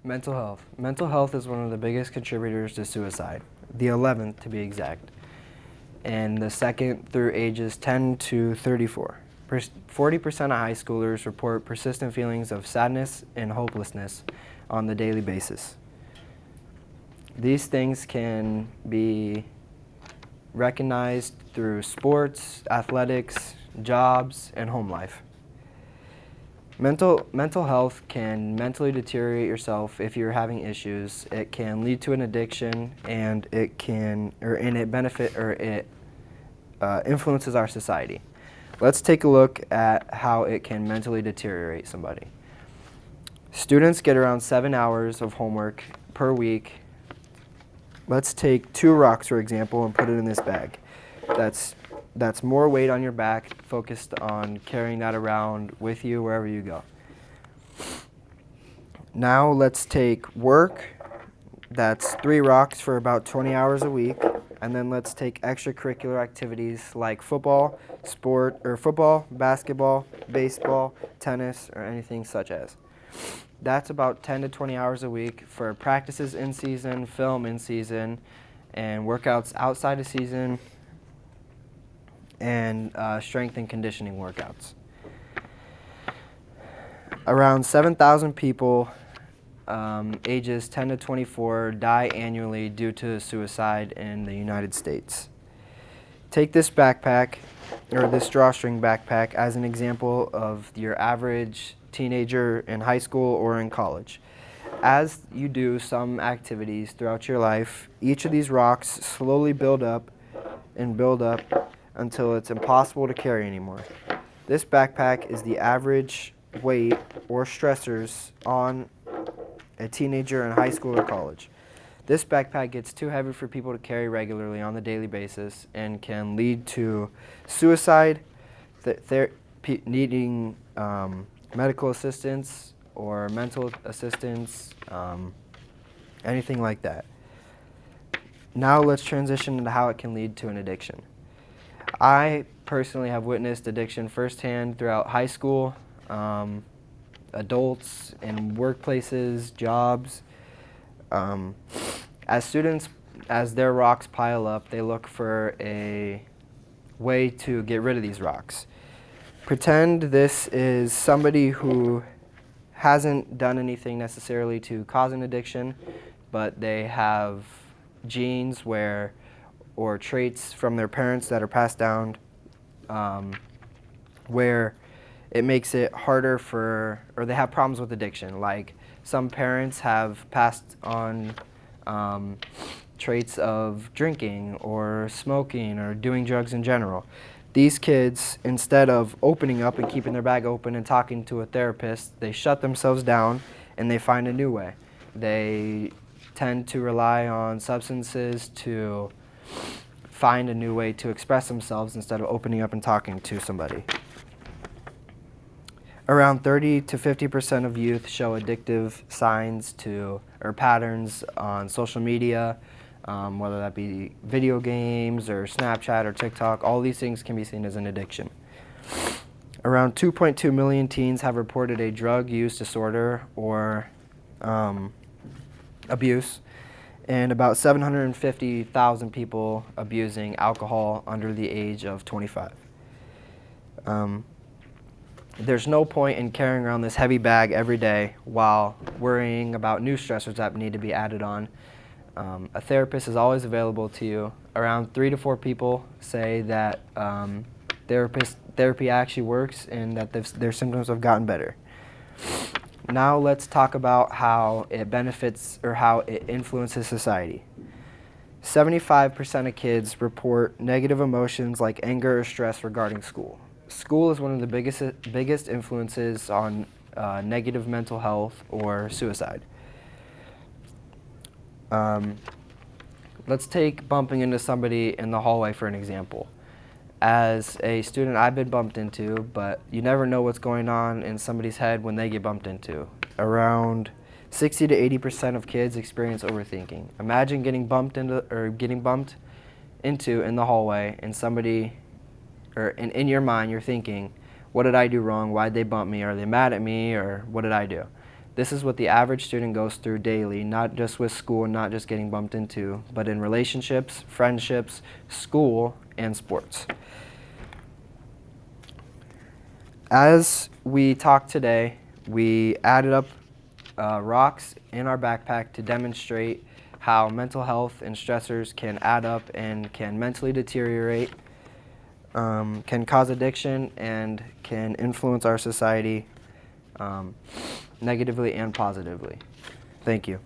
Mental health. Mental health is one of the biggest contributors to suicide, the 11th to be exact, and the second through ages 10 to 34. 40% of high schoolers report persistent feelings of sadness and hopelessness on the daily basis. These things can be recognized through sports, athletics, jobs, and home life. Mental health can mentally deteriorate yourself if you're having issues. It can lead to an addiction, and it influences our society. Let's take a look at how it can mentally deteriorate somebody. Students get around 7 hours of homework per week. Let's take 2 rocks, for example, and put it in this bag. That's more weight on your back, focused on carrying that around with you wherever you go. Now let's take work. That's 3 rocks for about 20 hours a week. And then let's take extracurricular activities like football, basketball, baseball, tennis, or anything such as. That's about 10 to 20 hours a week for practices in season, film in season, and workouts outside of season, and strength and conditioning workouts. Around 7,000 people ages 10 to 24 die annually due to suicide in the United States. Take this backpack, or this drawstring backpack, as an example of your average teenager in high school or in college. As you do some activities throughout your life, each of these rocks slowly build up until it's impossible to carry anymore. This backpack is the average weight or stressors on a teenager in high school or college. This backpack gets too heavy for people to carry regularly on the daily basis and can lead to suicide, needing medical assistance or mental assistance, anything like that. Now let's transition into how it can lead to an addiction. I personally have witnessed addiction firsthand throughout high school, adults in workplaces, jobs. As students, as their rocks pile up, they look for a way to get rid of these rocks. Pretend this is somebody who hasn't done anything necessarily to cause an addiction, but they have genes or traits from their parents that are passed down, where it makes it harder or they have problems with addiction. Like some parents have passed on traits of drinking or smoking or doing drugs in general. These kids, instead of opening up and keeping their bag open and talking to a therapist, they shut themselves down and they find a new way. They tend to rely on substances to find a new way to express themselves instead of opening up and talking to somebody. Around 30 to 50% of youth show addictive signs or patterns on social media, whether that be video games or Snapchat or TikTok. All these things can be seen as an addiction. Around 2.2 million teens have reported a drug use disorder or abuse, and about 750,000 people abusing alcohol under the age of 25. There's no point in carrying around this heavy bag every day while worrying about new stressors that need to be added on. A therapist is always available to you. Around 3 to 4 people say that therapy actually works and that their symptoms have gotten better. Now let's talk about how it benefits or how it influences society. 75% of kids report negative emotions like anger or stress regarding school. School is one of the biggest influences on negative mental health or suicide. Let's take bumping into somebody in the hallway for an example. As a student, I've been bumped into, but you never know what's going on in somebody's head when they get bumped into. Around 60 to 80% of kids experience overthinking. Imagine getting bumped into in the hallway, and in your mind you're thinking, what did I do wrong? Why'd they bump me? Are they mad at me? Or what did I do? This is what the average student goes through daily, not just with school, not just getting bumped into, but in relationships, friendships, school, and sports. As we talked today, we added up rocks in our backpack to demonstrate how mental health and stressors can add up and can mentally deteriorate, can cause addiction, and can influence our society negatively and positively. Thank you.